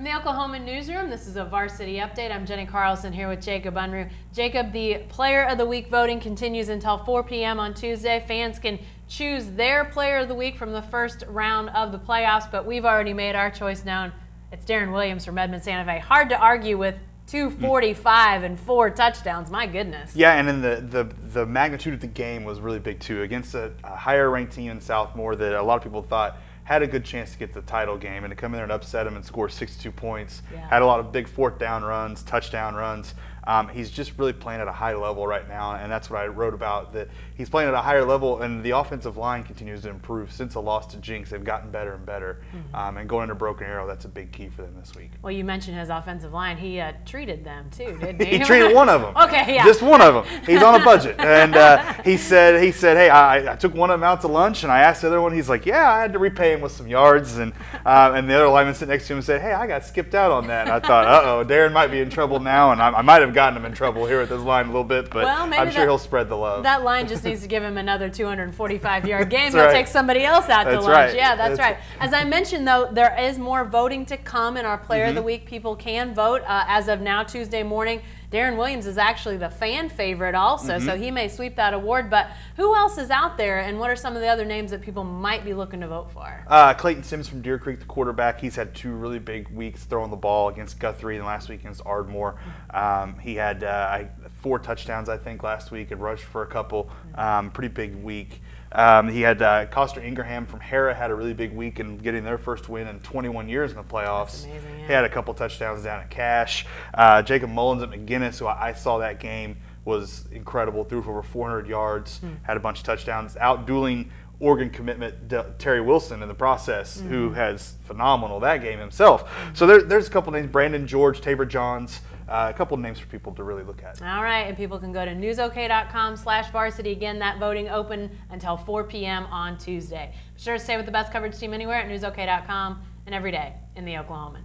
From the Oklahoman newsroom, this is a Varsity Update. I'm Jenni Carlson here with Jacob Unruh. Jacob, the Player of the Week voting continues until 4 p.m. on Tuesday. Fans can choose their Player of the Week from the first round of the playoffs, but we've already made our choice known. It's Darren Williams from Edmond Santa Fe. Hard to argue with 245 and 4 touchdowns. My goodness. Yeah, and then the magnitude of the game was really big too, against a higher ranked team in Southmore that a lot of people thought had a good chance to get the title game, and to come in there and upset him and score 62 points. Yeah. Had a lot of big fourth down runs, touchdown runs. He's just really playing at a high level right now, and that's what I wrote about, that he's playing at a higher level, and the offensive line continues to improve. Since the loss to Jinx, they've gotten better and better. And going into Broken Arrow, that's a big key for them this week. Well, you mentioned his offensive line. He treated them too, didn't he? He treated one of them. Okay, yeah. Just one of them. He's on a budget. And he said, hey, I took one of them out to lunch, and I asked the other one, he's like, yeah, I had to repay him with some yards. And the other lineman sitting next to him said, hey, I got skipped out on that. And I thought, uh-oh, Darren might be in trouble now, and I might have gotten him in trouble here with this line a little bit, but well, I'm sure he'll spread the love. That line just needs to give him another 245-yard game. He'll take somebody else out to lunch. Right. Yeah, that's right. As I mentioned, though, there is more voting to come in our Player of the Week. People can vote as of now, Tuesday morning. Darren Williams is actually the fan favorite also, so he may sweep that award. But who else is out there, and what are some of the other names that people might be looking to vote for? Clayton Sims from Deer Creek, the quarterback. He's had 2 really big weeks throwing the ball against Guthrie and last week against Ardmore. He had 4 touchdowns, I think, last week, and rushed for a couple. Pretty big week. He had Coster Ingraham from Hera had a really big week in getting their first win in 21 years in the playoffs. That's amazing, yeah. He had a couple touchdowns down at Cash. Jacob Mullins at McGinnis, who I saw that game, was incredible. Threw for over 400 yards, had a bunch of touchdowns, out-dueling Oregon commitment Terry Wilson in the process, who has phenomenal that game himself. So there's a couple names: Brandon George, Tabor Johns. A couple of names for people to really look at. All right, and people can go to newsok.com/varsity. Again, that voting open until 4 p.m. on Tuesday. Be sure to stay with the best coverage team anywhere at newsok.com and every day in the Oklahoman.